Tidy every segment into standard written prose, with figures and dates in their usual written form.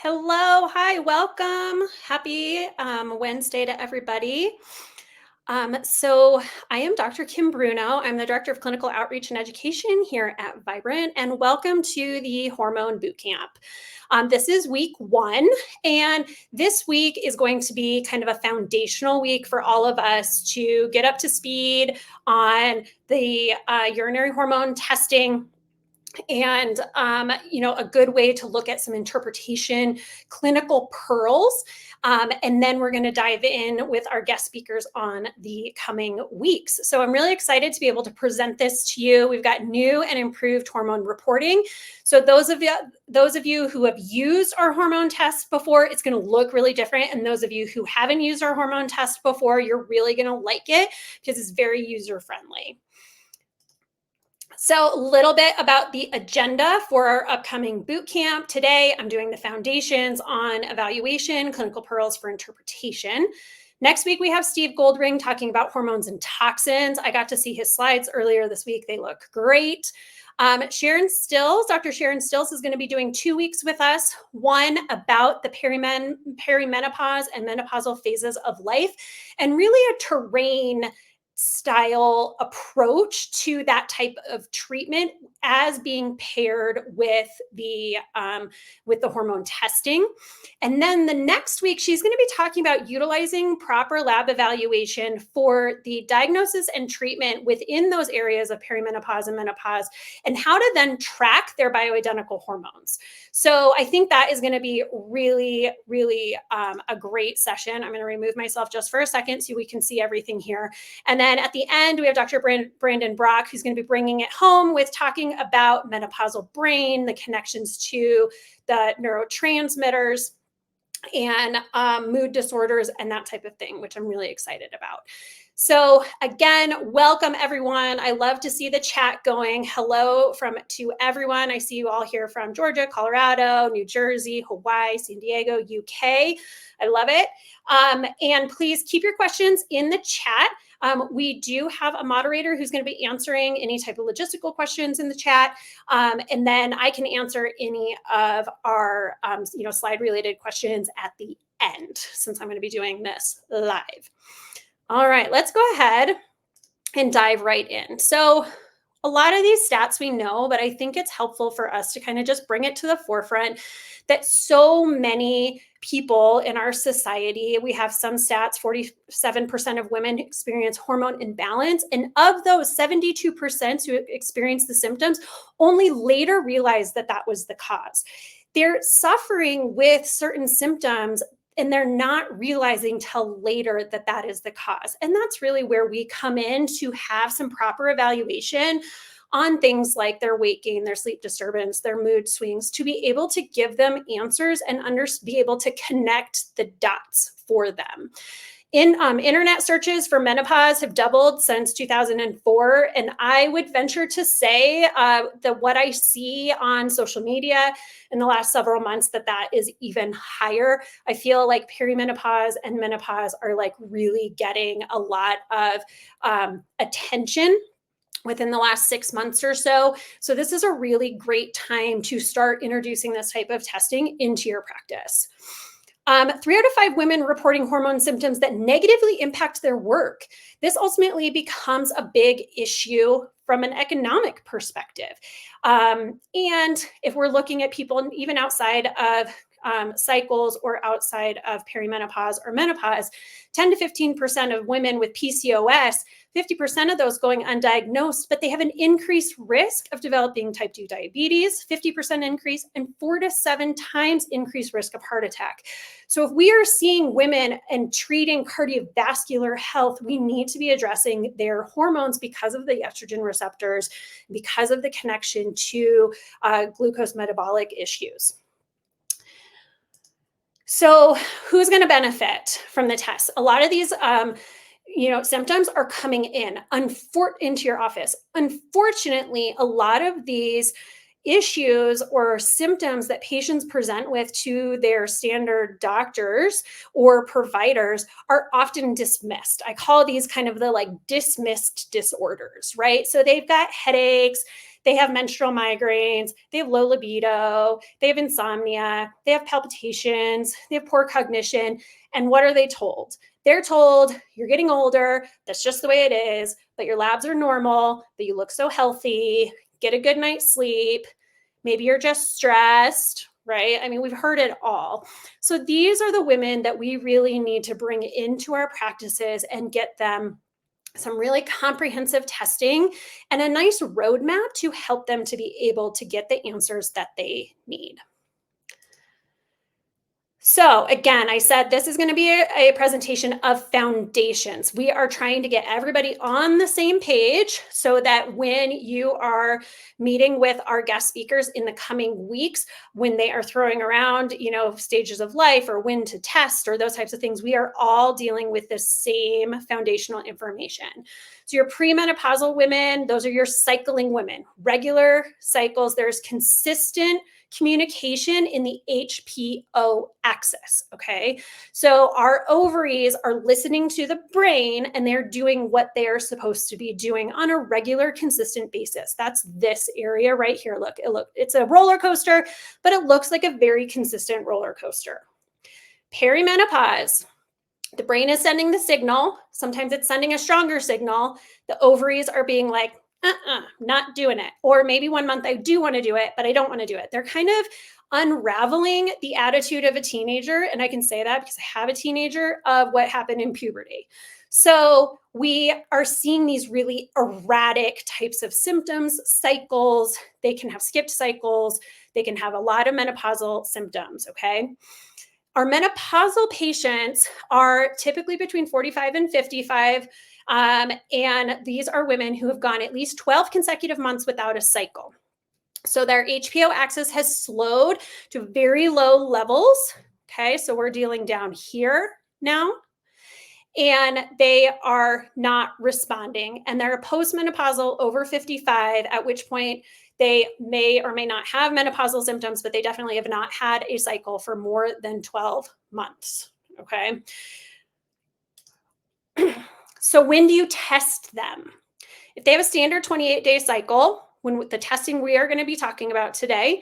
Hello, hi, welcome. Happy Wednesday to everybody. So I am Dr. Kim Bruno. I'm the Director of Clinical Outreach and Education here at Vibrant, and welcome to the Hormone Boot Camp. This is week 1, and this week is going to be kind of a foundational week for all of us to get up to speed on the urinary hormone testing and a good way to look at some interpretation clinical pearls, and then we're going to dive in with our guest speakers on the coming weeks. So I'm really excited to be able to present this to you. We've got new and improved hormone reporting. So those of you who have used our hormone test before, it's going to look really different, and those of you who haven't used our hormone test before, you're really going to like it because it's very user friendly. So a little bit about the agenda for our upcoming boot camp. Today, I'm doing the foundations on evaluation, clinical pearls for interpretation. Next week, we have Steve Goldring talking about hormones and toxins. I got to see his slides earlier this week. They look great. Sharon Stills, Dr. Sharon Stills is going to be doing 2 weeks with us, one about the perimenopause and menopausal phases of life, and really a terrain style approach to that type of treatment as being paired with the hormone testing. And then the next week, she's going to be talking about utilizing proper lab evaluation for the diagnosis and treatment within those areas of perimenopause and menopause, and how to then track their bioidentical hormones. So I think that is going to be really, really a great session. I'm going to remove myself just for a second so we can see everything here. And then at the end, we have Dr. Brandon Brock, who's going to be bringing it home with talking about menopausal brain, the connections to the neurotransmitters, and mood disorders and that type of thing, which I'm really excited about. So again, welcome everyone. I love to see the chat going. Hello to everyone. I see you all here from Georgia, Colorado, New Jersey, Hawaii, San Diego, UK. I love it. And please keep your questions in the chat. We do have a moderator who's going to be answering any type of logistical questions in the chat. And then I can answer any of our slide related questions at the end, since I'm going to be doing this live. All right, let's go ahead and dive right in. So a lot of these stats we know, but I think it's helpful for us to kind of just bring it to the forefront that so many people in our society, we have some stats, 47% of women experience hormone imbalance. And of those, 72% who experience the symptoms only later realized that that was the cause. They're suffering with certain symptoms and they're not realizing till later that that is the cause. And that's really where we come in to have some proper evaluation on things like their weight gain, their sleep disturbance, their mood swings, to be able to give them answers and be able to connect the dots for them. Internet searches for menopause have doubled since 2004, and I would venture to say that what I see on social media in the last several months, that is even higher. I feel like perimenopause and menopause are like really getting a lot of attention within the last 6 months or so. So this is a really great time to start introducing this type of testing into your practice. 3 out of 5 women reporting hormone symptoms that negatively impact their work. This ultimately becomes a big issue from an economic perspective. And if we're looking at people even outside of cycles or outside of perimenopause or menopause, 10 to 15% of women with PCOS, 50% of those going undiagnosed, but they have an increased risk of developing type 2 diabetes, 50% increase, and 4 to 7 times increased risk of heart attack. So if we are seeing women and treating cardiovascular health, we need to be addressing their hormones because of the estrogen receptors, because of the connection to glucose metabolic issues. So who's going to benefit from the test? A lot of these symptoms are coming into your office. Unfortunately, a lot of these issues or symptoms that patients present with to their standard doctors or providers are often dismissed. I call these kind of the dismissed disorders, right? So they've got headaches, they have menstrual migraines, they have low libido, they have insomnia, they have palpitations, they have poor cognition. And what are they told? They're told, you're getting older, that's just the way it is, but your labs are normal, but you look so healthy, get a good night's sleep, maybe you're just stressed, right? I mean, we've heard it all. So these are the women that we really need to bring into our practices and get them some really comprehensive testing and a nice roadmap to help them to be able to get the answers that they need. So again, I said this is going to be a presentation of foundations. We are trying to get everybody on the same page so that when you are meeting with our guest speakers in the coming weeks, when they are throwing around, stages of life or when to test or those types of things, we are all dealing with the same foundational information. So your premenopausal women, those are your cycling women, regular cycles. There's consistent communication in the HPO axis, okay? So our ovaries are listening to the brain and they're doing what they're supposed to be doing on a regular, consistent basis. That's this area right here. Look, it's a roller coaster, but it looks like a very consistent roller coaster. Perimenopause. The brain is sending the signal. Sometimes it's sending a stronger signal. The ovaries are being like, not doing it. Or maybe 1 month I do want to do it, but I don't want to do it. They're kind of unraveling the attitude of a teenager. And I can say that because I have a teenager of what happened in puberty. So we are seeing these really erratic types of symptoms, cycles. They can have skipped cycles. They can have a lot of menopausal symptoms, okay? Our menopausal patients are typically between 45 and 55. And these are women who have gone at least 12 consecutive months without a cycle. So their HPO axis has slowed to very low levels. Okay, so we're dealing down here now. And they are not responding. And they're postmenopausal over 55, at which point they may or may not have menopausal symptoms, but they definitely have not had a cycle for more than 12 months. Okay. So when do you test them? If they have a standard 28-day cycle, when the testing we are going to be talking about today,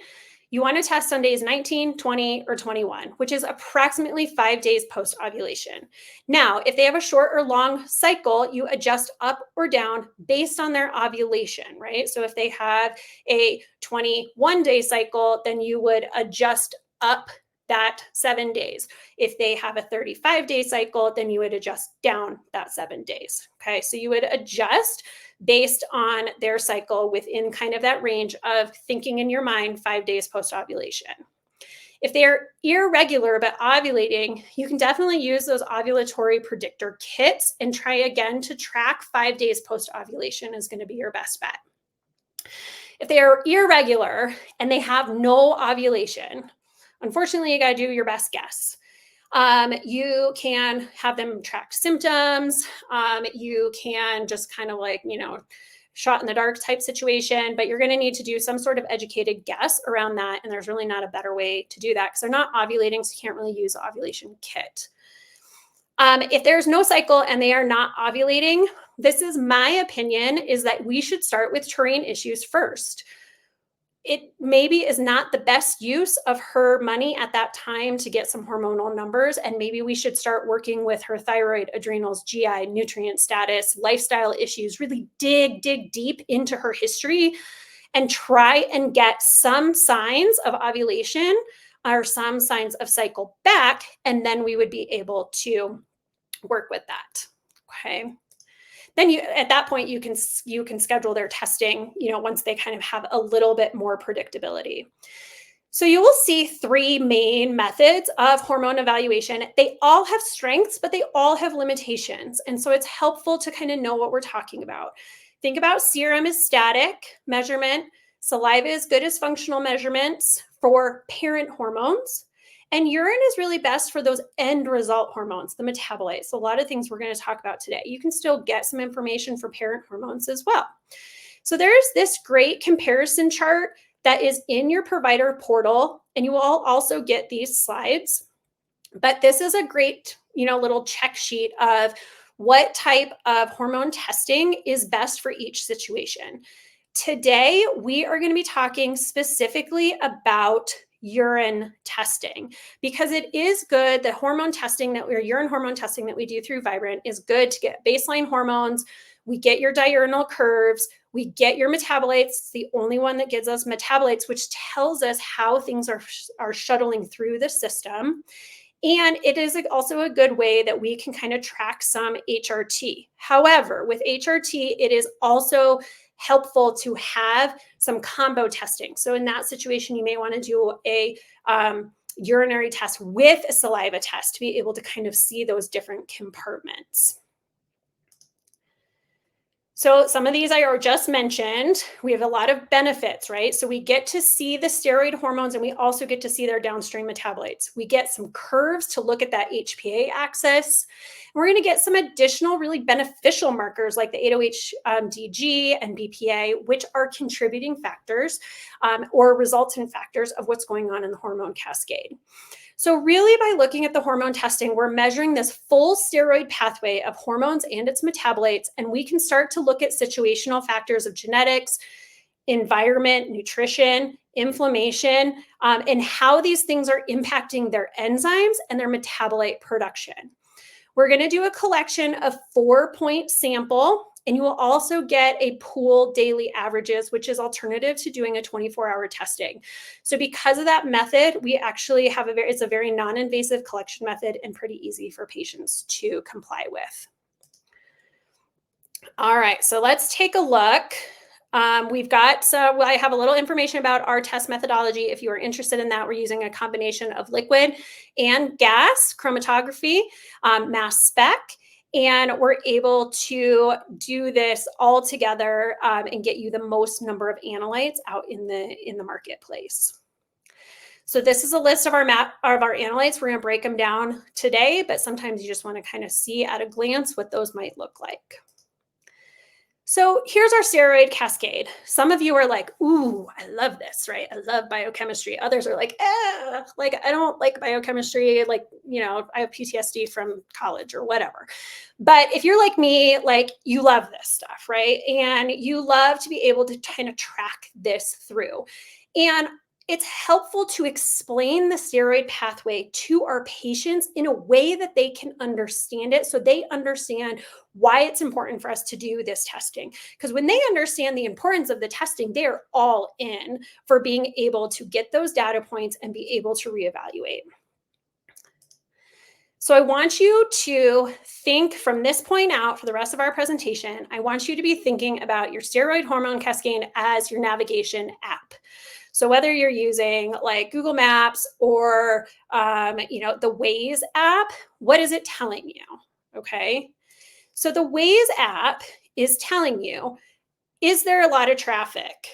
you want to test on days 19, 20, or 21, which is approximately 5 days post-ovulation. Now, if they have a short or long cycle, you adjust up or down based on their ovulation, right? So if they have a 21-day cycle, then you would adjust up that 7 days. If they have a 35-day cycle, then you would adjust down that 7 days. Okay, so you would adjust based on their cycle within kind of that range of thinking in your mind 5 days post-ovulation. If they're irregular but ovulating, you can definitely use those ovulatory predictor kits and try again to track 5 days post-ovulation is going to be your best bet. If they are irregular and they have no ovulation, unfortunately, you got to do your best guess. You can have them track symptoms. You can just kind of shot in the dark type situation, but you're going to need to do some sort of educated guess around that. And there's really not a better way to do that because they're not ovulating, so you can't really use the ovulation kit. If there's no cycle and they are not ovulating, this is my opinion, is that we should start with terrain issues first. It maybe is not the best use of her money at that time to get some hormonal numbers. And maybe we should start working with her thyroid, adrenals, GI, nutrient status, lifestyle issues, really dig deep into her history and try and get some signs of ovulation or some signs of cycle back. And then we would be able to work with that. Okay. Then at that point, you can schedule their testing, once they kind of have a little bit more predictability. So you will see 3 main methods of hormone evaluation. They all have strengths, but they all have limitations. And so it's helpful to kind of know what we're talking about. Think about serum as static measurement. Saliva is good as functional measurements for parent hormones. And urine is really best for those end result hormones, the metabolites. A lot of things we're going to talk about today. You can still get some information for parent hormones as well. So there's this great comparison chart that is in your provider portal, and you will also get these slides. But this is a great, little check sheet of what type of hormone testing is best for each situation. Today, we are going to be talking specifically about urine testing because it is good. The hormone testing urine hormone testing that we do through Vibrant is good to get baseline hormones. We get your diurnal curves. We get your metabolites. It's the only one that gives us metabolites, which tells us how things are shuttling through the system. And it is also a good way that we can kind of track some HRT. However, with HRT, it is also helpful to have some combo testing. So in that situation, you may want to do a urinary test with a saliva test to be able to kind of see those different compartments. So some of these I just mentioned, we have a lot of benefits, right? So we get to see the steroid hormones and we also get to see their downstream metabolites. We get some curves to look at that HPA axis. And we're going to get some additional really beneficial markers like the 8-OH-DG and BPA, which are contributing factors or resultant factors of what's going on in the hormone cascade. So really by looking at the hormone testing, we're measuring this full steroid pathway of hormones and its metabolites, and we can start to look at situational factors of genetics, environment, nutrition, inflammation, and how these things are impacting their enzymes and their metabolite production. We're going to do a collection of 4-point sample, and you will also get a pool daily averages, which is alternative to doing a 24-hour testing. So because of that method, we actually have it's a very non-invasive collection method and pretty easy for patients to comply with. All right, so let's take a look. I have a little information about our test methodology. If you are interested in that, we're using a combination of liquid and gas chromatography, mass spec, and we're able to do this all together and get you the most number of analytes out in the marketplace. So this is a list of our analytes. We're going to break them down today, but sometimes you just want to kind of see at a glance what those might look like. So here's our steroid cascade. Some of you are like, ooh, I love this, right? I love biochemistry. Others are like, I don't like biochemistry. I have PTSD from college or whatever. But if you're like me, you love this stuff, right? And you love to be able to kind of track this through. And it's helpful to explain the steroid pathway to our patients in a way that they can understand it, so they understand why it's important for us to do this testing. Because when they understand the importance of the testing, they're all in for being able to get those data points and be able to reevaluate. So I want you to think from this point out for the rest of our presentation, I want you to be thinking about your steroid hormone cascade as your navigation app. So whether you're using like Google Maps or, the Waze app, what is it telling you? Okay. So the Waze app is telling you, is there a lot of traffic?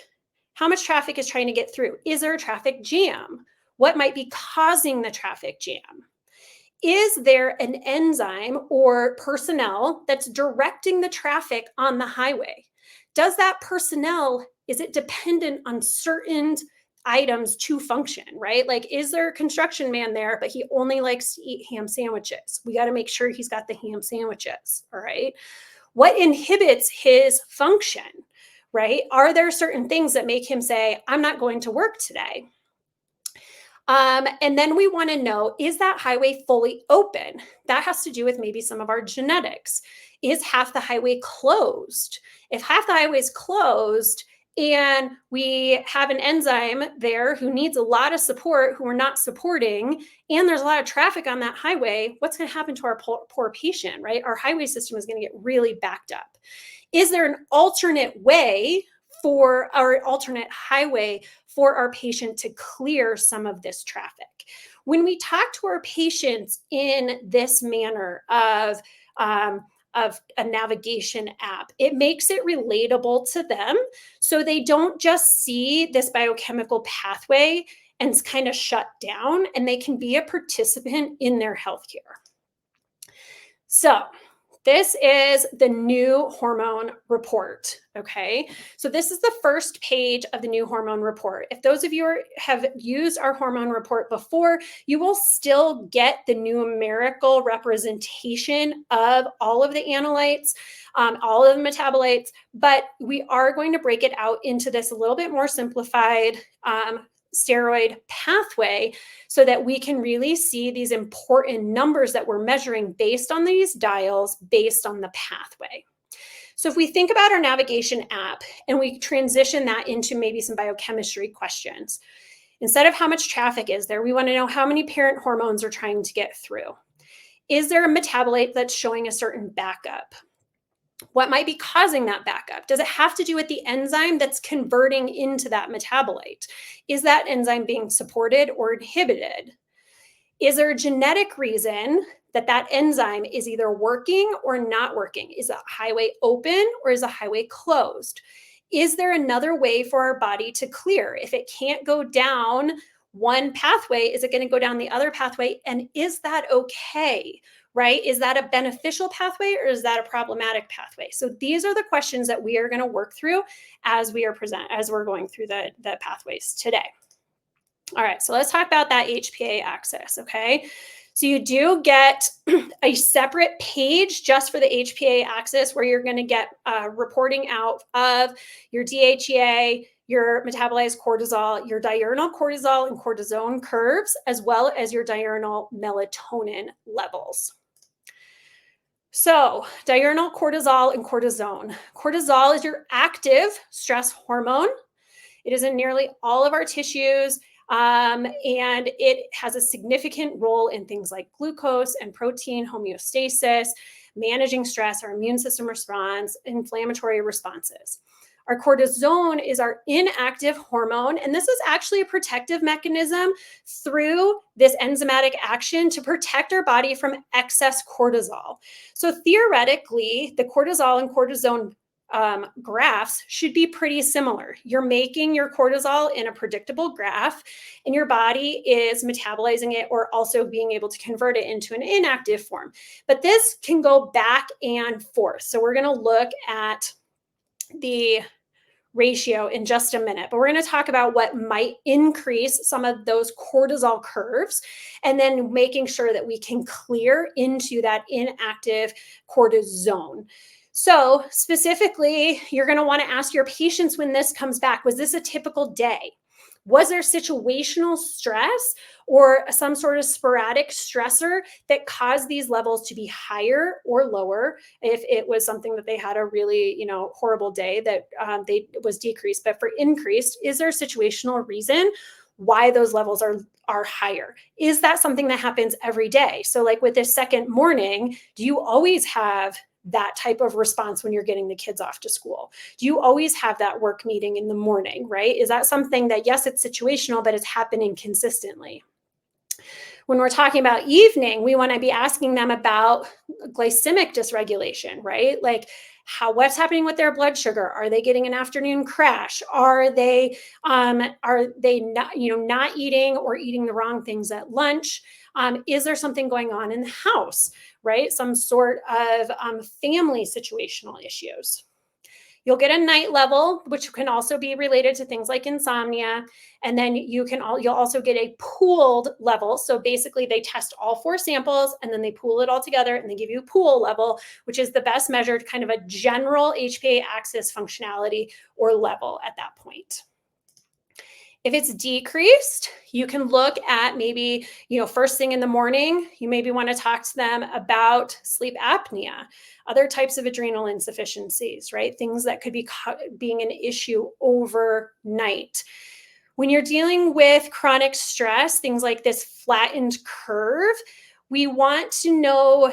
How much traffic is trying to get through? Is there a traffic jam? What might be causing the traffic jam? Is there an enzyme or personnel that's directing the traffic on the highway? Does that personnel, is it dependent on certain items to function, right? Like, is there a construction man there, but he only likes to eat ham sandwiches? We got to make sure he's got the ham sandwiches, all right? What inhibits his function, right? Are there certain things that make him say, I'm not going to work today? And then we want to know, is that highway fully open? That has to do with maybe some of our genetics. Is half the highway closed? If half the highway is closed and we have an enzyme there who needs a lot of support, who we're not supporting, and there's a lot of traffic on that highway, what's going to happen to our poor patient, right? Our highway system is going to get really backed up. Is there an alternate way for our alternate highway for our patient to clear some of this traffic? When we talk to our patients in this manner of a navigation app, it makes it relatable to them, so they don't just see this biochemical pathway and kind of shut down, and they can be a participant in their healthcare. So This is the new hormone report, okay? So this is the first page of the new hormone report. If those of you have used our hormone report before, you will still get the numerical representation of all of the analytes, all of the metabolites, but we are going to break it out into this a little bit more simplified steroid pathway so that we can really see these important numbers that we're measuring based on these dials, based on the pathway. So if we think about our navigation app and we transition that into maybe some biochemistry questions, instead of how much traffic is there, we want to know how many parent hormones are trying to get through. Is there a metabolite that's showing a certain backup? What might be causing that backup? Does it have to do with the enzyme that's converting into that metabolite? Is that enzyme being supported or inhibited? Is there a genetic reason that that enzyme is either working or not working? Is that highway open or is the highway closed? Is there another way for our body to clear? If it can't go down one pathway, is it going to go down the other pathway? And is that okay? Right? Is that a beneficial pathway or is that a problematic pathway? So these are the questions that we are going to work through as we're going through the pathways today. All right, so let's talk about that HPA axis, okay? So you do get a separate page just for the HPA axis where you're going to get reporting out of your DHEA, your metabolized cortisol, your diurnal cortisol and cortisone curves, as well as your diurnal melatonin levels. So diurnal cortisol and cortisone. Cortisol is your active stress hormone. It is in nearly all of our tissues, and it has a significant role in things like glucose and protein homeostasis, managing stress, our immune system response, inflammatory responses. Our cortisone is our inactive hormone, and this is actually a protective mechanism through this enzymatic action to protect our body from excess cortisol. So theoretically, the cortisol and cortisone graphs should be pretty similar. You're making your cortisol in a predictable graph, and your body is metabolizing it or also being able to convert it into an inactive form. But this can go back and forth. So we're going to look at the ratio in just a minute, but we're going to talk about what might increase some of those cortisol curves and then making sure that we can clear into that inactive cortisone. So specifically, you're going to want to ask your patients when this comes back, was this a typical day? Was there situational stress or some sort of sporadic stressor that caused these levels to be higher or lower? If it was something that they had a really, horrible day that they was decreased, but for increased, is there a situational reason why those levels are higher? Is that something that happens every day? So like with this second morning, do you always have that type of response when you're getting the kids off to school? Do you always have that work meeting in the morning, right? Is that something that, yes, it's situational, but it's happening consistently? When we're talking about evening, we want to be asking them about glycemic dysregulation, right? Like what's happening with their blood sugar? Are they getting an afternoon crash? Are they not, not eating or eating the wrong things at lunch? Is there something going on in the house, right? Some sort of family situational issues. You'll get a night level, which can also be related to things like insomnia. And then you'll also get a pooled level. So basically they test all 4 samples and then they pool it all together and they give you a pool level, which is the best measured kind of a general HPA axis functionality or level at that point. If it's decreased, you can look at maybe, first thing in the morning, you maybe want to talk to them about sleep apnea, other types of adrenal insufficiencies, right? Things that could be being an issue overnight. When you're dealing with chronic stress, things like this flattened curve, we want to know,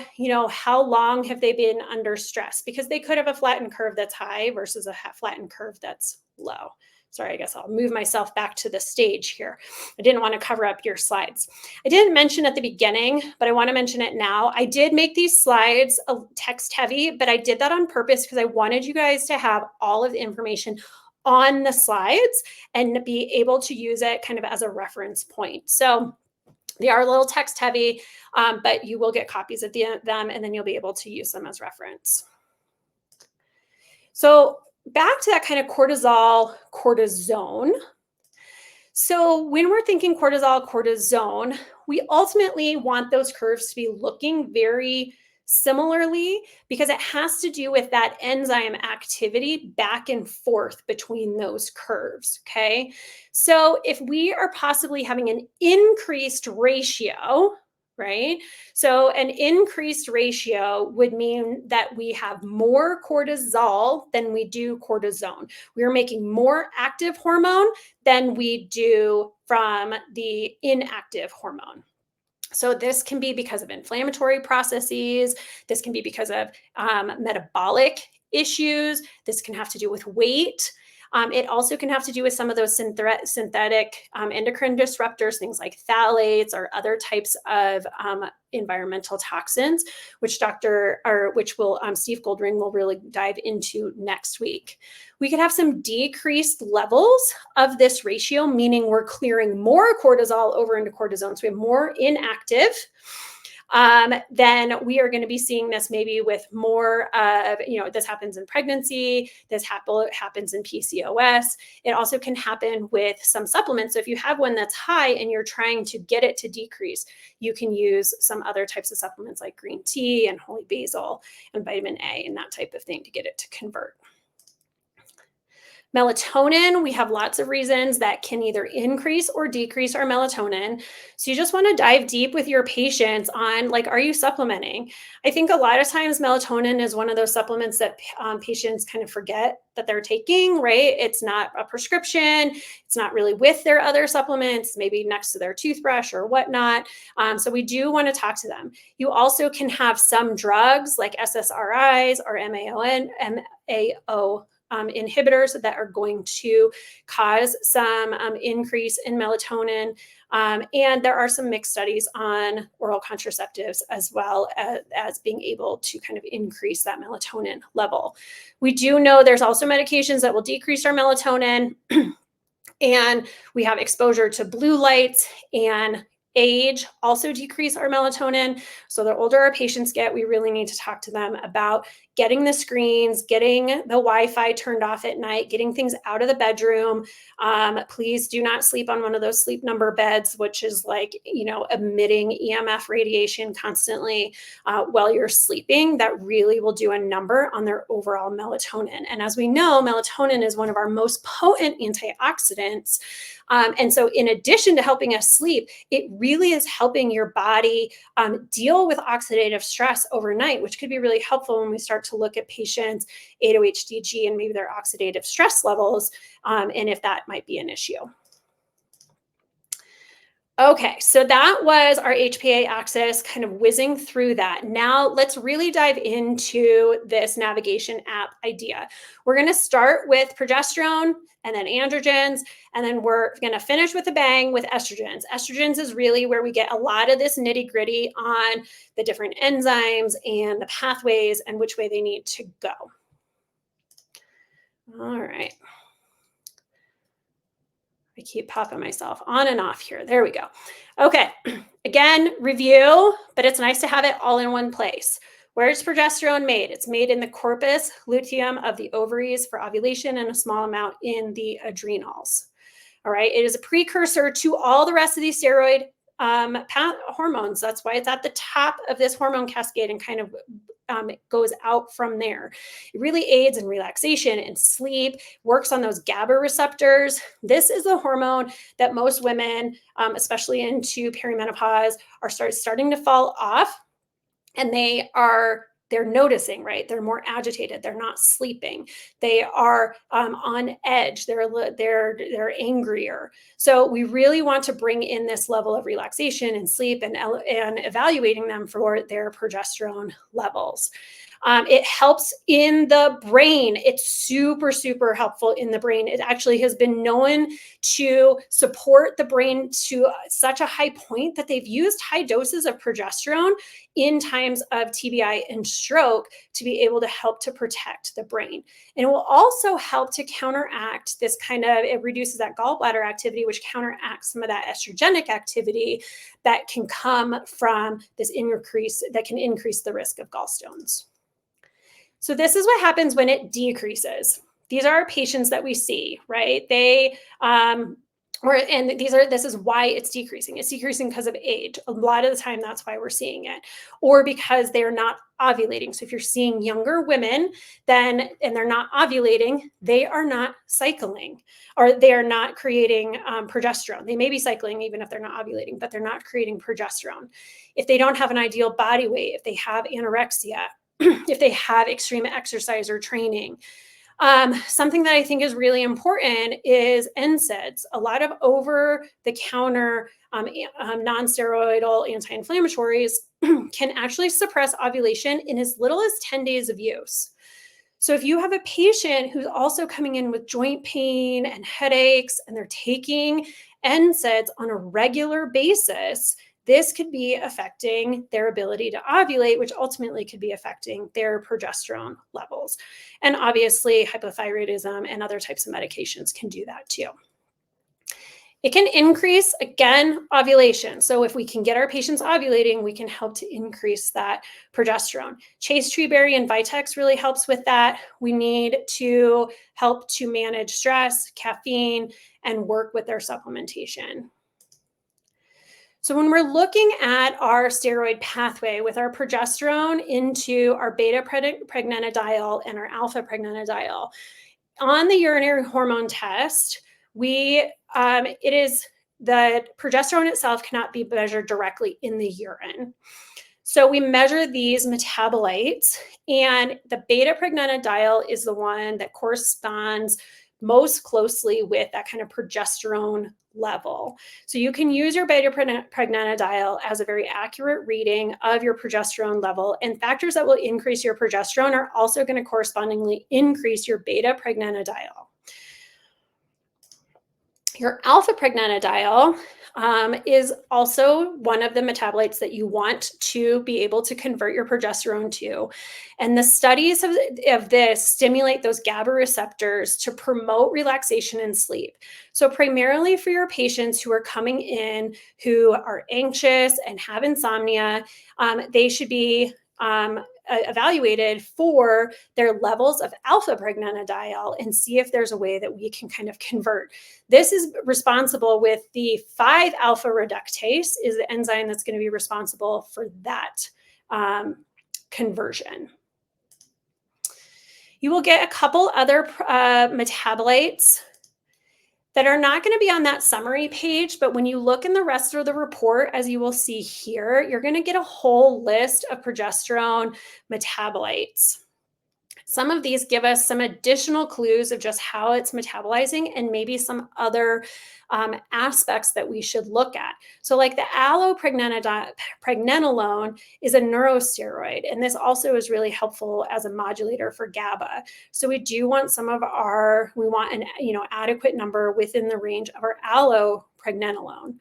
how long have they been under stress? Because they could have a flattened curve that's high versus a flattened curve that's low. Sorry, I guess I'll move myself back to the stage here. I didn't want to cover up your slides. I didn't mention at the beginning, but I want to mention it now. I did make these slides text heavy, but I did that on purpose because I wanted you guys to have all of the information on the slides and be able to use it kind of as a reference point. So They are a little text heavy, but you will get copies of them, and then you'll be able to use them as reference. So back to that kind of cortisol, cortisone. So when we're thinking cortisol, cortisone, we ultimately want those curves to be looking very similarly because it has to do with that enzyme activity back and forth between those curves, okay? So if we are possibly having an increased ratio, right? So an increased ratio would mean that we have more cortisol than we do cortisone. We're making more active hormone than we do from the inactive hormone. So this can be because of inflammatory processes. This can be because of metabolic issues. This can have to do with weight. It also can have to do with some of those synthetic endocrine disruptors, things like phthalates or other types of environmental toxins, which Steve Goldring will really dive into next week. We could have some decreased levels of this ratio, meaning we're clearing more cortisol over into cortisone. So we have more inactive. Then we are going to be seeing this maybe with more of, this happens in pregnancy, this happens in PCOS. It also can happen with some supplements. So if you have one that's high and you're trying to get it to decrease, you can use some other types of supplements like green tea and holy basil and vitamin A and that type of thing to get it to convert. Melatonin, we have lots of reasons that can either increase or decrease our melatonin. So you just want to dive deep with your patients on, like, are you supplementing? I think a lot of times melatonin is one of those supplements that patients kind of forget that they're taking, right? It's not a prescription. It's not really with their other supplements, maybe next to their toothbrush or whatnot. So we do want to talk to them. You also can have some drugs like SSRIs or MAO inhibitors that are going to cause some increase in melatonin. And there are some mixed studies on oral contraceptives as well as being able to kind of increase that melatonin level. We do know there's also medications that will decrease our melatonin. And we have exposure to blue lights and age also decrease our melatonin. So the older our patients get, we really need to talk to them about getting the screens, getting the Wi-Fi turned off at night, getting things out of the bedroom. Please do not sleep on one of those sleep number beds, which is like, emitting EMF radiation constantly while you're sleeping. That really will do a number on their overall melatonin. And as we know, melatonin is one of our most potent antioxidants. And so in addition to helping us sleep, it really is helping your body deal with oxidative stress overnight, which could be really helpful when we start to look at patients' 8-OHDG and maybe their oxidative stress levels, and if that might be an issue. Okay, so that was our HPA axis, kind of whizzing through that. Now let's really dive into this navigation app idea. We're going to start with progesterone and then androgens, and then we're going to finish with a bang with estrogens. Estrogens is really where we get a lot of this nitty gritty on the different enzymes and the pathways and which way they need to go. All right. I keep popping myself on and off here. There we go. Okay. Again, review, but it's nice to have it all in one place. Where is progesterone made? It's made in the corpus luteum of the ovaries for ovulation and a small amount in the adrenals. All right. It is a precursor to all the rest of these steroid hormones. That's why it's at the top of this hormone cascade and kind of it goes out from there. It really aids in relaxation and sleep, works on those GABA receptors. This is the hormone that most women, especially into perimenopause, are starting to fall off, and they're noticing, right? They're more agitated. They're not sleeping. They are on edge. They're angrier. So we really want to bring in this level of relaxation and sleep and evaluating them for their progesterone levels. It helps in the brain. It's super, super helpful in the brain. It actually has been known to support the brain to such a high point that they've used high doses of progesterone in times of TBI and stroke to be able to help to protect the brain. And it will also help to counteract this it reduces that gallbladder activity, which counteracts some of that estrogenic activity that can come from this increase, that can increase the risk of gallstones. So this is what happens when it decreases. These are our patients that we see, right? This is why it's decreasing. It's decreasing because of age. A lot of the time, that's why we're seeing it, or because they're not ovulating. So if you're seeing younger women, and they're not ovulating, they are not cycling, or they are not creating progesterone. They may be cycling even if they're not ovulating, but they're not creating progesterone. If they don't have an ideal body weight, if they have anorexia, if they have extreme exercise or training. Something that I think is really important is NSAIDs. A lot of over-the-counter non-steroidal anti-inflammatories can actually suppress ovulation in as little as 10 days of use. So if you have a patient who's also coming in with joint pain and headaches, and they're taking NSAIDs on a regular basis, this could be affecting their ability to ovulate, which ultimately could be affecting their progesterone levels. And obviously, hypothyroidism and other types of medications can do that too. It can increase, again, ovulation. So if we can get our patients ovulating, we can help to increase that progesterone. Chaste tree berry and Vitex really helps with that. We need to help to manage stress, caffeine, and work with their supplementation. So when we're looking at our steroid pathway with our progesterone into our beta pregnanediol and our alpha pregnanediol, on the urinary hormone test, the progesterone itself cannot be measured directly in the urine. So we measure these metabolites, and the beta pregnanediol is the one that corresponds most closely with that kind of progesterone level. So you can use your beta pregnanediol as a very accurate reading of your progesterone level, and factors that will increase your progesterone are also going to correspondingly increase your beta pregnanediol. Your alpha pregnanediol is also one of the metabolites that you want to be able to convert your progesterone to. And the studies of this stimulate those GABA receptors to promote relaxation and sleep. So primarily for your patients who are coming in who are anxious and have insomnia, they should be evaluated for their levels of alpha pregnanediol and see if there's a way that we can kind of convert. This is responsible with the 5-alpha reductase is the enzyme that's going to be responsible for that conversion. You will get a couple other metabolites that are not going to be on that summary page, but when you look in the rest of the report, as you will see here, you're going to get a whole list of progesterone metabolites. Some of these give us some additional clues of just how it's metabolizing and maybe some other aspects that we should look at. So like the allopregnanolone is a neurosteroid, and this also is really helpful as a modulator for GABA. So we do want we want an adequate number within the range of our allopregnanolone.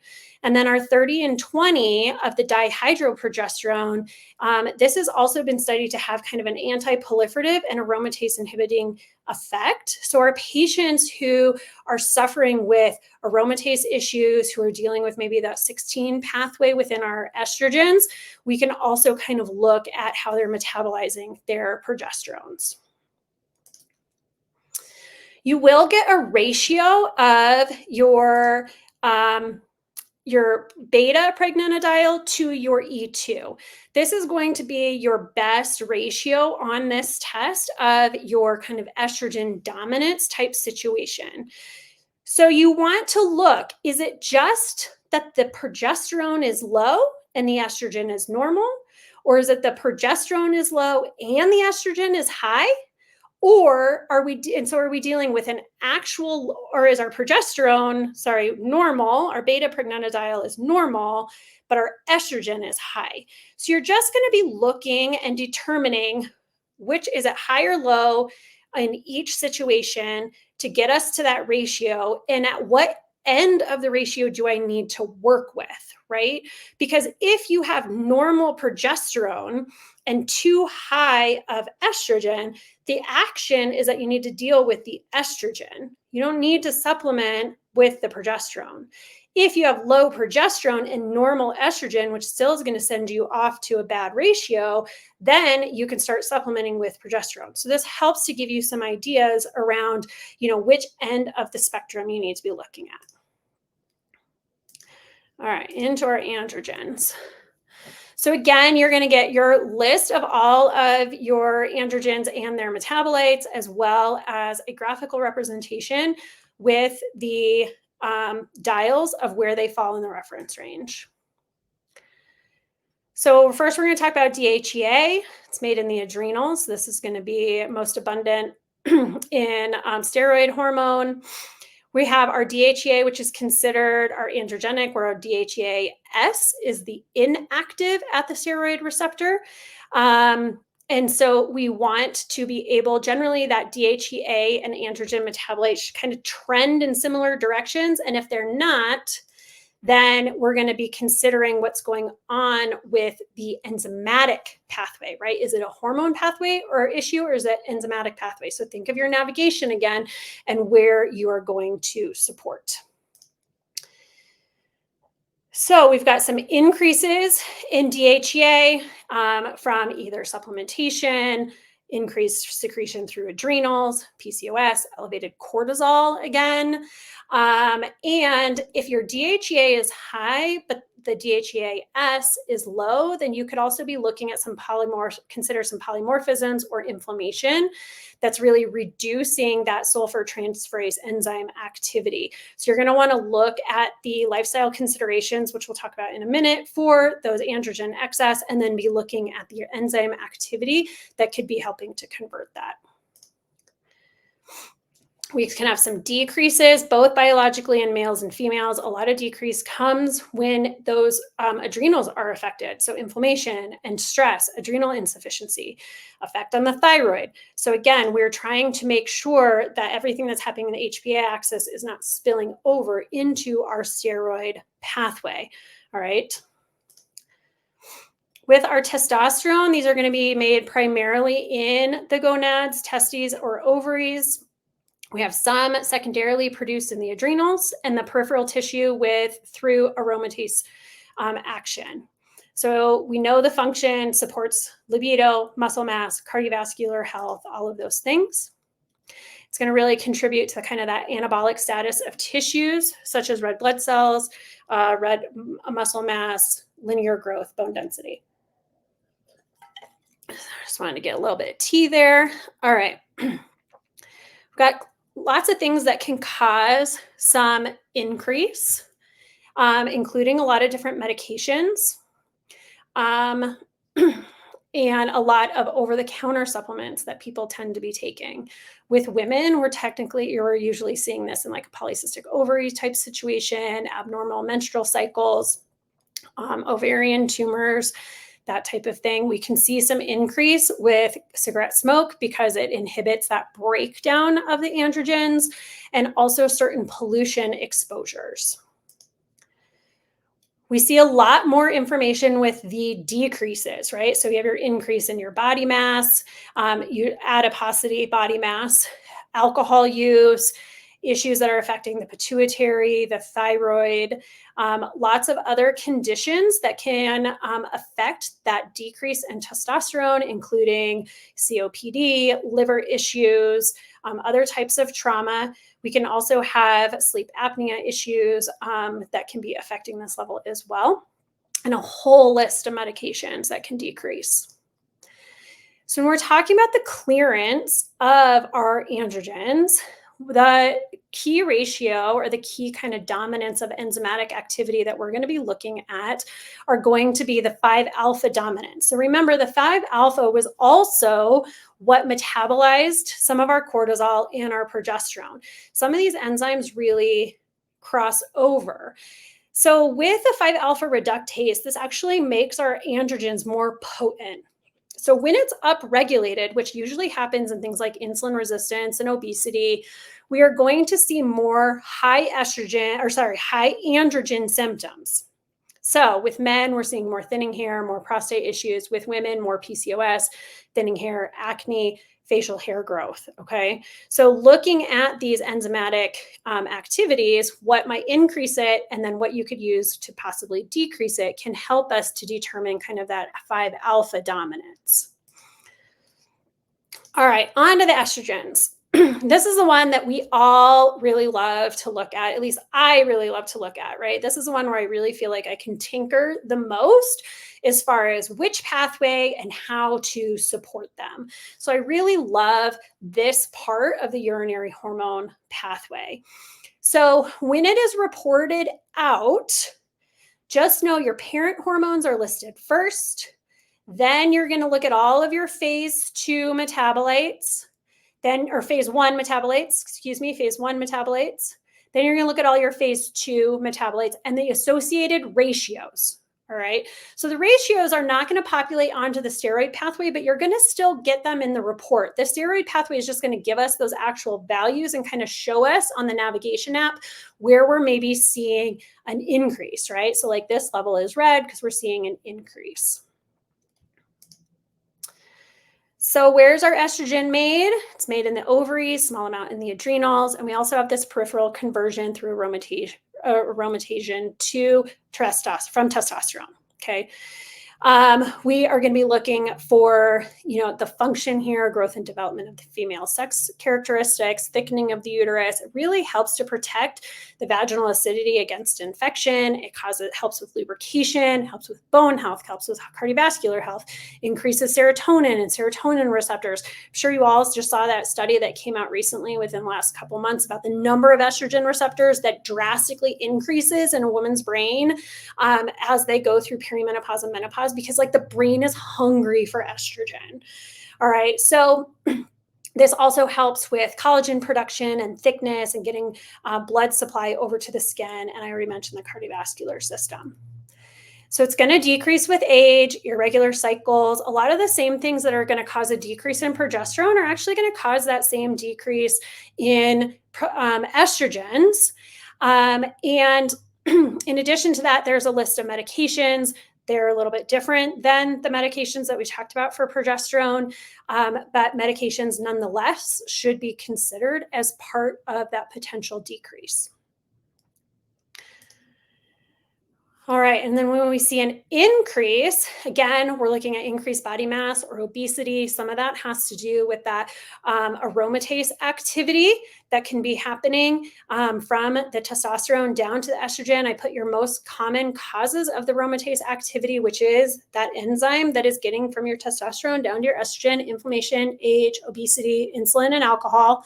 And then our 30 and 20 of the dihydroprogesterone, this has also been studied to have kind of an anti-proliferative and aromatase inhibiting effect. So our patients who are suffering with aromatase issues, who are dealing with maybe that 16 pathway within our estrogens, we can also kind of look at how they're metabolizing their progesterones. You will get a ratio of your beta pregnanediol to your E2. This is going to be your best ratio on this test of your kind of estrogen dominance type situation. So you want to look, is it just that the progesterone is low and the estrogen is normal? Or is it the progesterone is low and the estrogen is high? Or are we dealing with an actual, or is our progesterone, normal, our beta pregnanediol is normal, but our estrogen is high? So you're just going to be looking and determining, which is at high or low in each situation to get us to that ratio, and at what end of the ratio do I need to work with, right? Because if you have normal progesterone and too high of estrogen, the action is that you need to deal with the estrogen. You don't need to supplement with the progesterone. If you have low progesterone and normal estrogen, which still is going to send you off to a bad ratio, then you can start supplementing with progesterone. So this helps to give you some ideas around, which end of the spectrum you need to be looking at. All right, into our androgens. So again, you're going to get your list of all of your androgens and their metabolites, as well as a graphical representation with the dials of where they fall in the reference range. So first, we're going to talk about DHEA. It's made in the adrenals. This is going to be most abundant in steroid hormone. We have our DHEA, which is considered our androgenic, where our DHEA-S is the inactive at the steroid receptor. And so we want to be able, generally, that DHEA and androgen metabolites should kind of trend in similar directions. And if they're not, then we're going to be considering what's going on with the enzymatic pathway, right? Is it a hormone pathway or issue, or is it enzymatic pathway? So think of your navigation again and where you are going to support. So we've got some increases in DHEA from either supplementation, increased secretion through adrenals, PCOS, elevated cortisol again. And if your DHEA is high, but the DHEA-S is low, then you could also be looking at consider some polymorphisms or inflammation that's really reducing that sulfur transferase enzyme activity. So you're going to want to look at the lifestyle considerations, which we'll talk about in a minute, for those androgen excess, and then be looking at the enzyme activity that could be helping to convert that. We can have some decreases, both biologically in males and females. A lot of decrease comes when those adrenals are affected. So inflammation and stress, adrenal insufficiency, effect on the thyroid. So again, we're trying to make sure that everything that's happening in the HPA axis is not spilling over into our steroid pathway. All right. With our testosterone, these are going to be made primarily in the gonads, testes, or ovaries. We have some secondarily produced in the adrenals and the peripheral tissue through aromatase action. So we know the function supports libido, muscle mass, cardiovascular health, all of those things. It's going to really contribute to kind of that anabolic status of tissues, such as red blood cells, red muscle mass, linear growth, bone density. I just wanted to get a little bit of tea there. All right. We've got lots of things that can cause some increase, including a lot of different medications and a lot of over-the-counter supplements that people tend to be taking. With women, you're usually seeing this in like a polycystic ovary type situation, abnormal menstrual cycles, ovarian tumors, that type of thing. We can see some increase with cigarette smoke because it inhibits that breakdown of the androgens, and also certain pollution exposures. We see a lot more information with the decreases, right? So you have your increase in your body mass, your adiposity, body mass, alcohol use, issues that are affecting the pituitary, the thyroid, lots of other conditions that can affect that decrease in testosterone, including COPD, liver issues, other types of trauma. We can also have sleep apnea issues that can be affecting this level as well, and a whole list of medications that can decrease. So when we're talking about the clearance of our androgens, the key ratio, or the key kind of dominance of enzymatic activity that we're going to be looking at, are going to be the 5-alpha dominance. So remember, the 5-alpha was also what metabolized some of our cortisol and our progesterone. Some of these enzymes really cross over. So with the 5-alpha reductase, this actually makes our androgens more potent. So when it's upregulated, which usually happens in things like insulin resistance and obesity, we are going to see more high androgen symptoms. So with men, we're seeing more thinning hair, more prostate issues. With women, more PCOS, thinning hair, acne, facial hair growth. Okay. So looking at these enzymatic activities, what might increase it, and then what you could use to possibly decrease it can help us to determine kind of that 5-alpha dominance. All right, on to the estrogens. This is the one that we all really love to look at least I really love to look at, right? This is the one where I really feel like I can tinker the most as far as which pathway and how to support them. So I really love this part of the urinary hormone pathway. So when it is reported out, just know your parent hormones are listed first. Then you're going to look at all of your phase 2 metabolites. Or phase 1 metabolites, phase 1 metabolites. Then you're going to look at all your phase 2 metabolites and the associated ratios. All right. So the ratios are not going to populate onto the steroid pathway, but you're going to still get them in the report. The steroid pathway is just going to give us those actual values and kind of show us on the navigation app where we're maybe seeing an increase, right? So like this level is red because we're seeing an increase. So where's our estrogen made? It's made in the ovaries, small amount in the adrenals, and we also have this peripheral conversion through aromatase from testosterone, okay? We are going to be looking for, the function here, growth and development of the female sex characteristics, thickening of the uterus. It really helps to protect the vaginal acidity against infection. It helps with lubrication, helps with bone health, helps with cardiovascular health, increases serotonin and serotonin receptors. I'm sure you all just saw that study that came out recently within the last couple months about the number of estrogen receptors that drastically increases in a woman's brain as they go through perimenopause and menopause, because like the brain is hungry for estrogen. All right. So this also helps with collagen production and thickness and getting blood supply over to the skin. And I already mentioned the cardiovascular system. So it's going to decrease with age, irregular cycles. A lot of the same things that are going to cause a decrease in progesterone are actually going to cause that same decrease in estrogens. And in addition to that, there's a list of medications. They're a little bit different than the medications that we talked about for progesterone, but medications nonetheless should be considered as part of that potential decrease. All right, and then when we see an increase, again, we're looking at increased body mass or obesity. Some of that has to do with that aromatase activity that can be happening from the testosterone down to the estrogen. I put your most common causes of the aromatase activity, which is that enzyme that is getting from your testosterone down to your estrogen: inflammation, age, obesity, insulin, and alcohol.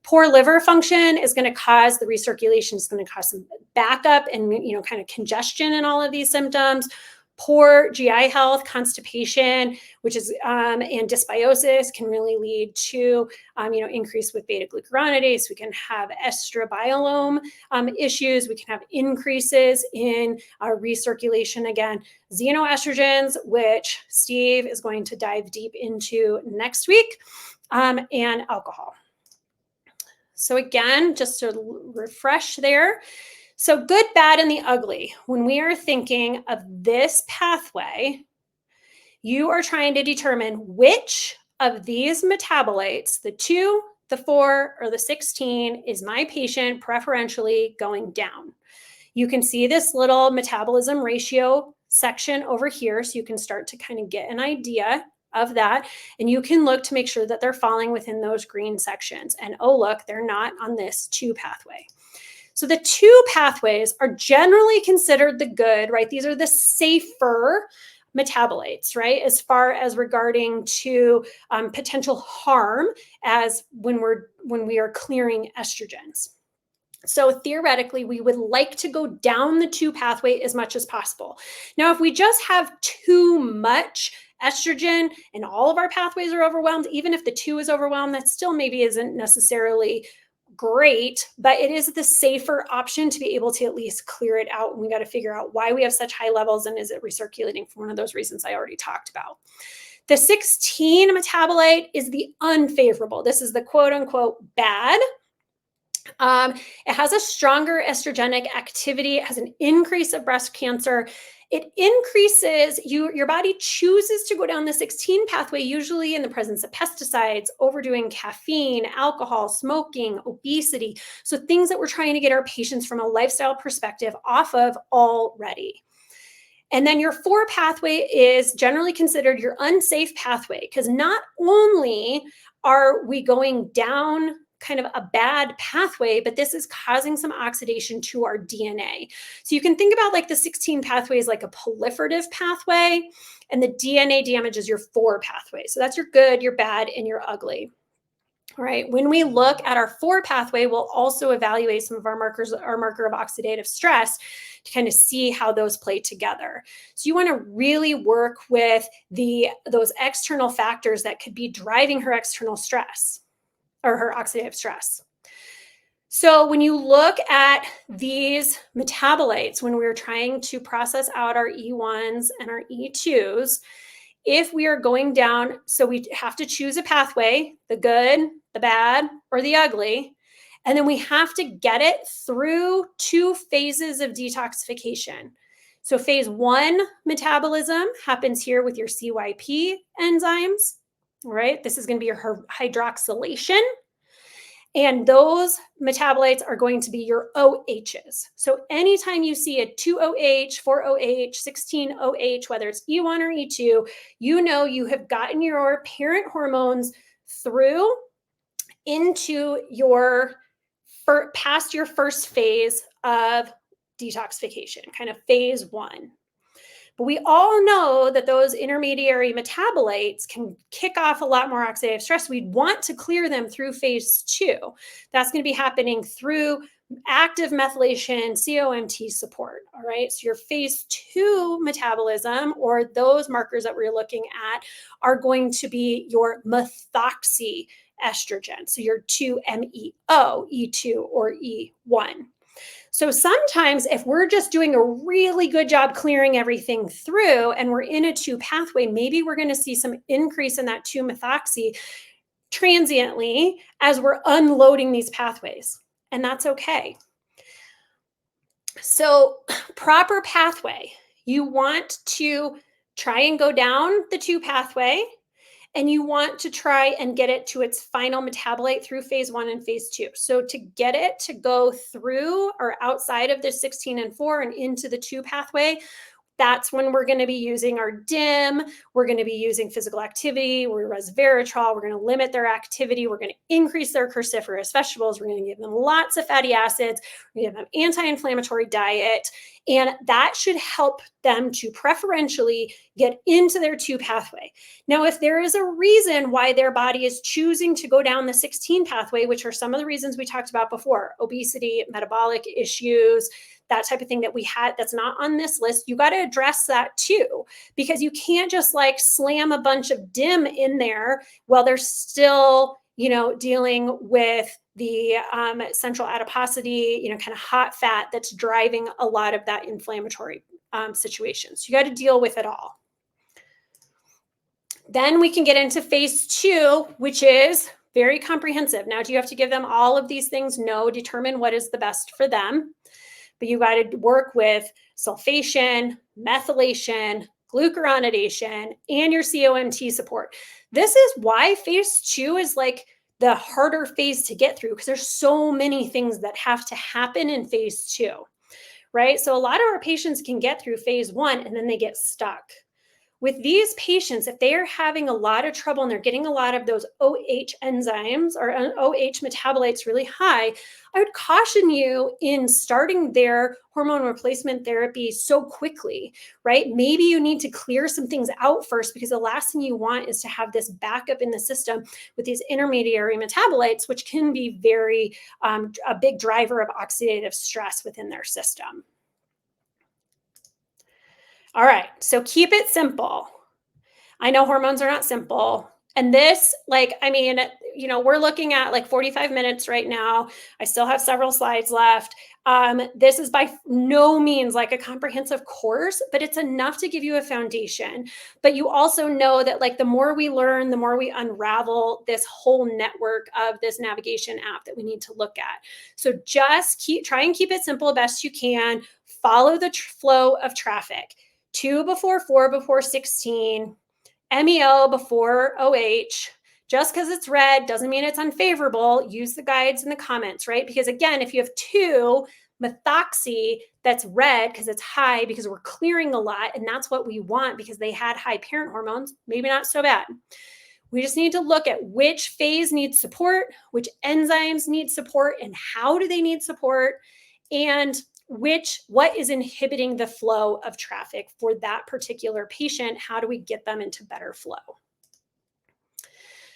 Poor liver function is going to cause the recirculation, is going to cause some backup and, kind of congestion in all of these symptoms. Poor GI health, constipation, which is, and dysbiosis can really lead to, increase with beta glucuronidase. We can have estrobiolome issues. We can have increases in recirculation again. Xenoestrogens, which Steve is going to dive deep into next week, and alcohol. So again, just to refresh there. So good, bad, and the ugly. When we are thinking of this pathway, you are trying to determine which of these metabolites, the 2, the 4, or the 16, is my patient preferentially going down. You can see this little metabolism ratio section over here, so you can start to kind of get an idea of that. And you can look to make sure that they're falling within those green sections. And oh, look, they're not on this 2 pathway. So the 2 pathways are generally considered the good, right? These are the safer metabolites, right? As far as regarding to potential harm as when we are clearing estrogens. So theoretically, we would like to go down the 2 pathway as much as possible. Now, if we just have too much estrogen and all of our pathways are overwhelmed, even if the 2 is overwhelmed, that still maybe isn't necessarily great, but it is the safer option to be able to at least clear it out. And we got to figure out why we have such high levels and is it recirculating for one of those reasons I already talked about. The 16 metabolite is the unfavorable. This is the quote unquote bad. It has a stronger estrogenic activity. It has an increase of breast cancer. It increases, your body chooses to go down the 16 pathway, usually in the presence of pesticides, overdoing caffeine, alcohol, smoking, obesity. So things that we're trying to get our patients from a lifestyle perspective off of already. And then your 4 pathway is generally considered your unsafe pathway, because not only are we going down kind of a bad pathway, but this is causing some oxidation to our DNA. So you can think about like the 16 pathways like a proliferative pathway, and the DNA damage is your 4 pathway. So that's your good, your bad, and your ugly. All right. When we look at our 4 pathway, we'll also evaluate some of our markers, our marker of oxidative stress, to kind of see how those play together. So you want to really work with those external factors that could be driving her external stress or her oxidative stress. So when you look at these metabolites, when we're trying to process out our E1s and our E2s, if we are going down, so we have to choose a pathway, the good, the bad, or the ugly, and then we have to get it through 2 phases of detoxification. So phase 1 metabolism happens here with your CYP enzymes, right? This is going to be your hydroxylation. And those metabolites are going to be your OHs. So anytime you see a 2OH, 4OH, 16OH, whether it's E1 or E2, you know you have gotten your parent hormones through into your past your first phase of detoxification, kind of phase 1. But we all know that those intermediary metabolites can kick off a lot more oxidative stress. We'd want to clear them through phase 2. That's going to be happening through active methylation, COMT support. All right. So your phase 2 metabolism, or those markers that we're looking at, are going to be your methoxy estrogen. So your 2-MeO, E2 or E1. So sometimes if we're just doing a really good job clearing everything through and we're in a 2 pathway, maybe we're going to see some increase in that 2-methoxy transiently as we're unloading these pathways. And that's okay. So proper pathway, you want to try and go down the 2 pathway, and you want to try and get it to its final metabolite through phase 1 and phase 2. So to get it to go through or outside of the 16 and 4 and into the 2 pathway, that's when we're going to be using our DIM. We're going to be using physical activity, or resveratrol. We're going to limit their activity. We're going to increase their cruciferous vegetables. We're going to give them lots of fatty acids. We're going to give them anti-inflammatory diet. And that should help them to preferentially get into their 2 pathway. Now, if there is a reason why their body is choosing to go down the 16 pathway, which are some of the reasons we talked about before, obesity, metabolic issues, that type of thing that we had that's not on this list, you got to address that too, because you can't just like slam a bunch of DIM in there while they're still, dealing with the central adiposity, kind of hot fat that's driving a lot of that inflammatory situation. So you got to deal with it all. Then we can get into phase 2, which is very comprehensive. Now, do you have to give them all of these things? No, determine what is the best for them. But you got to work with sulfation, methylation, glucuronidation, and your COMT support. This is why phase 2 is like the harder phase to get through, because there's so many things that have to happen in phase 2, right? So a lot of our patients can get through phase 1 and then they get stuck. With these patients, if they are having a lot of trouble and they're getting a lot of those OH enzymes or OH metabolites really high, I would caution you in starting their hormone replacement therapy so quickly, right? Maybe you need to clear some things out first, because the last thing you want is to have this backup in the system with these intermediary metabolites, which can be very a big driver of oxidative stress within their system. All right, so keep it simple. I know hormones are not simple. And this, like, I mean, we're looking at like 45 minutes right now. I still have several slides left. This is by no means like a comprehensive course, but it's enough to give you a foundation. But you also know that like the more we learn, the more we unravel this whole network of this navigation app that we need to look at. So just try and keep it simple best you can. Follow the flow of traffic. 2 before 4 before 16. MEO before OH. Just because it's red doesn't mean it's unfavorable. Use the guides in the comments, right? Because again, if you have 2 methoxy that's red because it's high, because we're clearing a lot, and that's what we want because they had high parent hormones, maybe not so bad. We just need to look at which phase needs support, which enzymes need support, and how do they need support, and what is inhibiting the flow of traffic for that particular patient. How do we get them into better flow?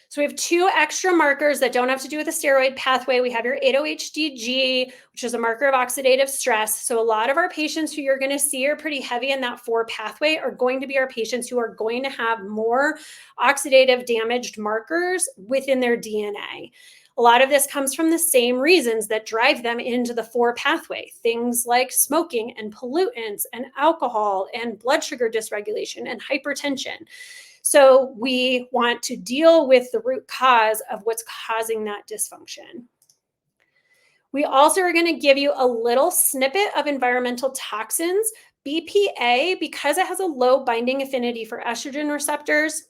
So we have 2 extra markers that don't have to do with the steroid pathway. We have your 8-OHDG, which is a marker of oxidative stress. So a lot of our patients who you're going to see are pretty heavy in that 4 pathway are going to be our patients who are going to have more oxidative damaged markers within their DNA. A lot of this comes from the same reasons that drive them into the 4 pathway, things like smoking and pollutants and alcohol and blood sugar dysregulation and hypertension. So we want to deal with the root cause of what's causing that dysfunction. We also are going to give you a little snippet of environmental toxins. BPA, because it has a low binding affinity for estrogen receptors,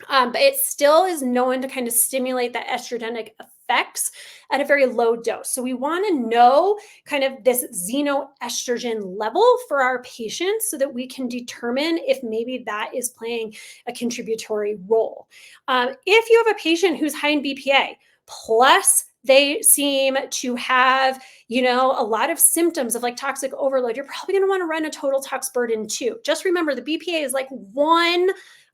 but it still is known to kind of stimulate the estrogenic effects at a very low dose. So we want to know kind of this xenoestrogen level for our patients so that we can determine if maybe that is playing a contributory role. If you have a patient who's high in BPA, plus they seem to have, a lot of symptoms of like toxic overload, you're probably going to want to run a total tox burden too. Just remember the BPA is like one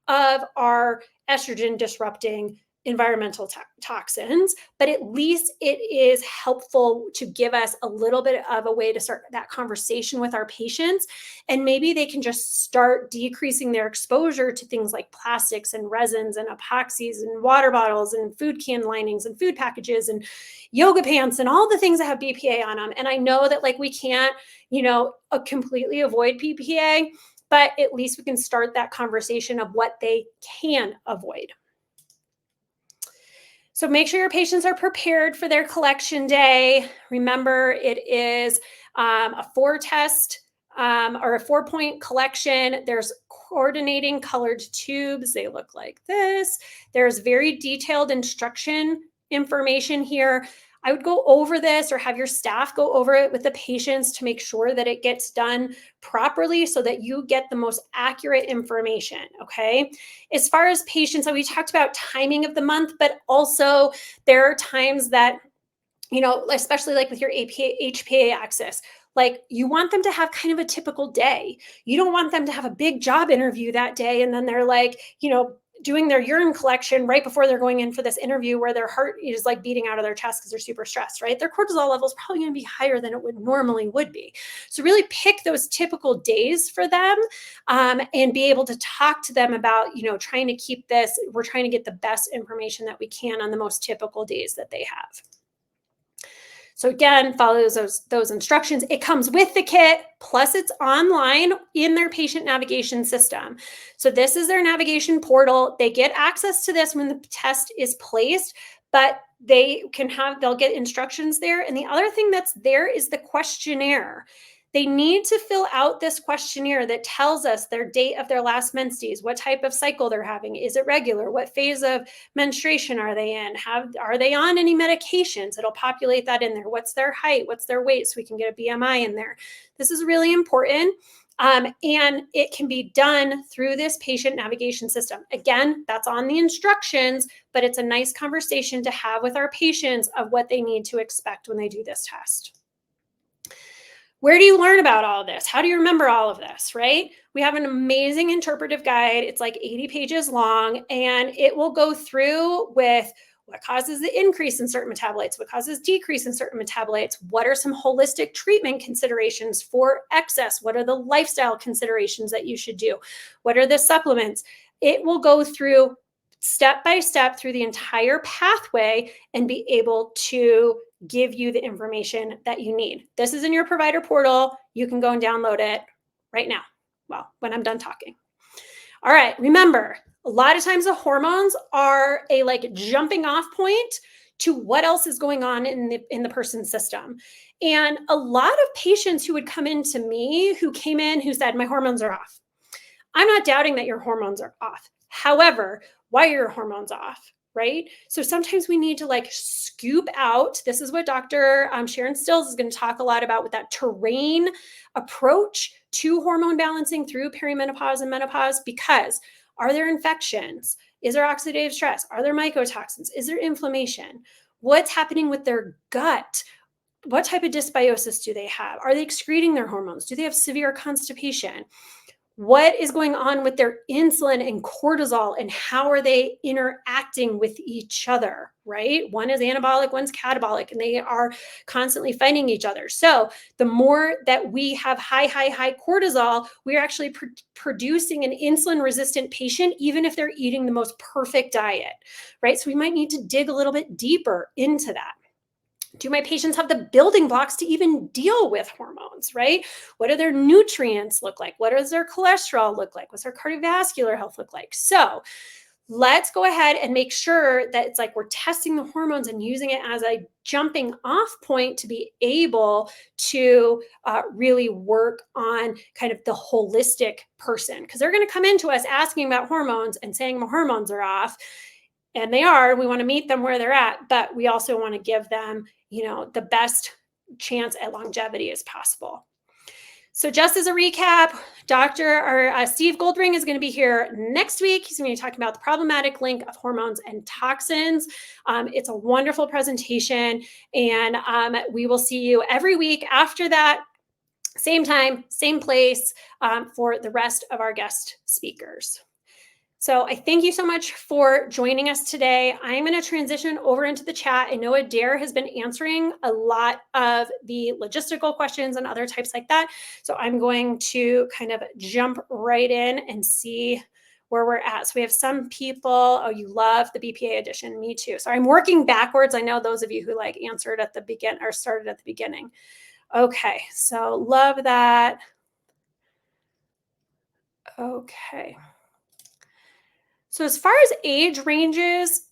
of our estrogen disrupting environmental toxins, but at least it is helpful to give us a little bit of a way to start that conversation with our patients. And maybe they can just start decreasing their exposure to things like plastics and resins and epoxies and water bottles and food can linings and food packages and yoga pants and all the things that have BPA on them. And I know that like we can't, completely avoid BPA, but at least we can start that conversation of what they can avoid. So make sure your patients are prepared for their collection day. Remember, it is a 4-test or a 4-point collection. There's coordinating colored tubes. They look like this. There's very detailed instruction information here. I would go over this or have your staff go over it with the patients to make sure that it gets done properly so that you get the most accurate information, okay? As far as patients, so we talked about timing of the month, but also there are times that, especially like with your HPA axis, like you want them to have kind of a typical day. You don't want them to have a big job interview that day and then they're like, doing their urine collection right before they're going in for this interview where their heart is like beating out of their chest because they're super stressed, right? Their cortisol level is probably going to be higher than it would normally be. So really pick those typical days for them and be able to talk to them about, trying to keep this, we're trying to get the best information that we can on the most typical days that they have. So again, follow those instructions. It comes with the kit, plus it's online in their patient navigation system. So this is their navigation portal. They get access to this when the test is placed, but they'll get instructions there. And the other thing that's there is the questionnaire. They need to fill out this questionnaire that tells us their date of their last menses, what type of cycle they're having. Is it regular? What phase of menstruation are they in? Are they on any medications? It'll populate that in there. What's their height? What's their weight? So we can get a BMI in there. This is really important. And it can be done through this patient navigation system. Again, that's on the instructions, but it's a nice conversation to have with our patients of what they need to expect when they do this test. Where do you learn about all of this? How do you remember all of this, right? We have an amazing interpretive guide. It's like 80 pages long, and it will go through with what causes the increase in certain metabolites, what causes decrease in certain metabolites, what are some holistic treatment considerations for excess, what are the lifestyle considerations that you should do, what are the supplements. It will go through step by step through the entire pathway and be able to give you the information that you need. This is in your provider portal. You can go and download it right now. Well, when I'm done talking. All right, remember, a lot of times the hormones are a like jumping off point to what else is going on in the person's system. And a lot of patients who would come in to me who came in who said, my hormones are off. I'm not doubting that your hormones are off. However, why are your hormones off? Right? So sometimes we need to like scoop out. This is what Dr. Sharon Stills is going to talk a lot about with that terrain approach to hormone balancing through perimenopause and menopause, because are there infections? Is there oxidative stress? Are there mycotoxins? Is there inflammation? What's happening with their gut? What type of dysbiosis do they have? Are they excreting their hormones? Do they have severe constipation? What is going on with their insulin and cortisol, and how are they interacting with each other, right? One is anabolic, one's catabolic, and they are constantly fighting each other. So the more that we have high cortisol, we're actually producing an insulin-resistant patient, even if they're eating the most perfect diet, right? So we might need to dig a little bit deeper into that. Do my patients have the building blocks to even deal with hormones, right? What do their nutrients look like? What does their cholesterol look like? What's their cardiovascular health look like? So let's go ahead and make sure that it's like we're testing the hormones and using it as a jumping off point to be able to really work on kind of the holistic person, because they're going to come into us asking about hormones and saying my hormones are off. And they are. We want to meet them where they're at, but we also want to give them, the best chance at longevity as possible. So just as a recap, Steve Goldring is going to be here next week. He's going to be talking about the problematic link of hormones and toxins. It's a wonderful presentation, and we will see you every week after that, same time, same place, for the rest of our guest speakers. So I thank you so much for joining us today. I'm going to transition over into the chat. I know Adair has been answering a lot of the logistical questions and other types like that. So I'm going to kind of jump right in and see where we're at. So we have some people, oh, you love the BPA edition. Me too. So I'm working backwards. I know those of you who like answered at the beginning or started at the beginning. Okay, so love that. Okay. So as far as age ranges,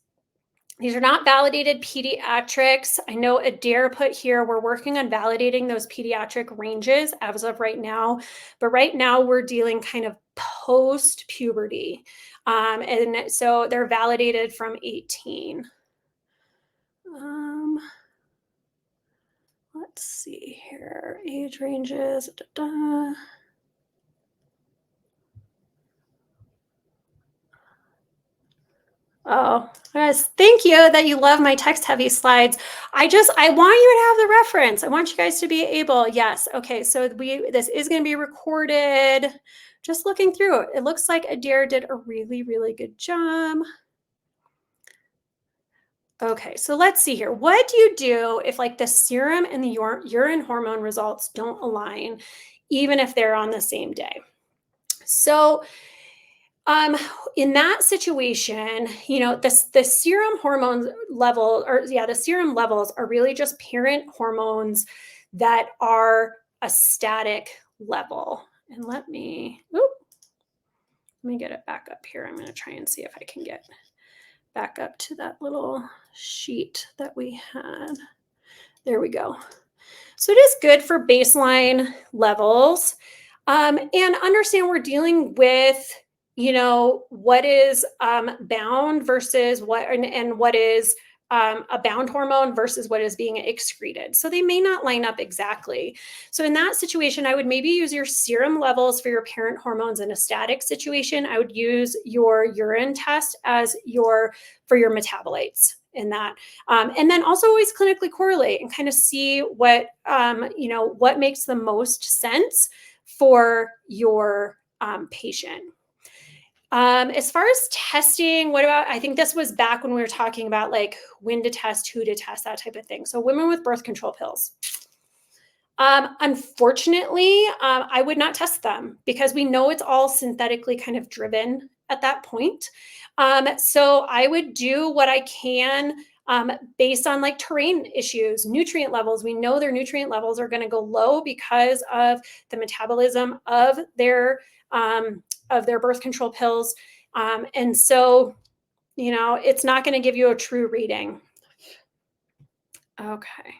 these are not validated pediatrics. I know Adair put here, we're working on validating those pediatric ranges as of right now. But right now we're dealing kind of post-puberty. And so they're validated from 18. Let's see here, age ranges. Oh, yes. Thank you that you love my text heavy slides. I want you to have the reference. I want you guys to be able, yes. Okay. So this is going to be recorded. Just looking through it. It looks like Adair did a really, really good job. Okay. So let's see here. What do you do if like the serum and the urine hormone results don't align, even if they're on the same day? So in that situation, the serum hormone level, the serum levels are really just parent hormones that are a static level. And let me get it back up here. I'm going to try and see if I can get back up to that little sheet that we had. There we go. So it is good for baseline levels, and understand we're dealing with what is bound versus what, and what is a bound hormone versus what is being excreted. So they may not line up exactly. So in that situation, I would maybe use your serum levels for your parent hormones. In a static situation, I would use your urine test as for your metabolites in that. And then also always clinically correlate and kind of see what makes the most sense for your patient. As far as testing, I think this was back when we were talking about like when to test, who to test, that type of thing. So women with birth control pills. Unfortunately, I would not test them because we know it's all synthetically kind of driven at that point. So I would do what I can based on like terrain issues, nutrient levels. We know their nutrient levels are going to go low because of the metabolism of their birth control pills. And so, it's not going to give you a true reading. Okay.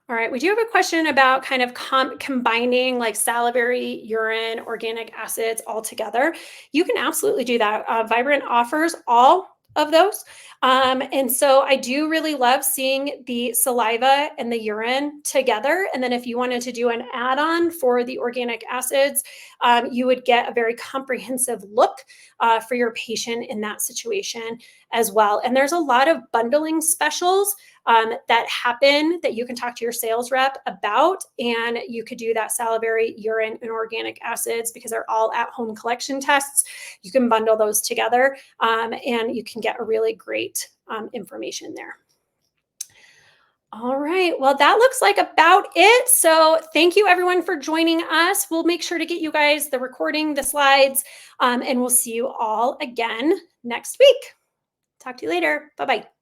All right, we do have a question about kind of combining like salivary, urine, organic acids all together. You can absolutely do that. Vibrant offers all of those. And so I do really love seeing the saliva and the urine together. And then if you wanted to do an add-on for the organic acids, you would get a very comprehensive look for your patient in that situation as well. And there's a lot of bundling specials that happen that you can talk to your sales rep about. And you could do that salivary, urine, and organic acids because they're all at-home collection tests. You can bundle those together and you can get a really great information there. All right. Well, that looks like about it. So thank you everyone for joining us. We'll make sure to get you guys the recording, the slides, and we'll see you all again next week. Talk to you later. Bye-bye.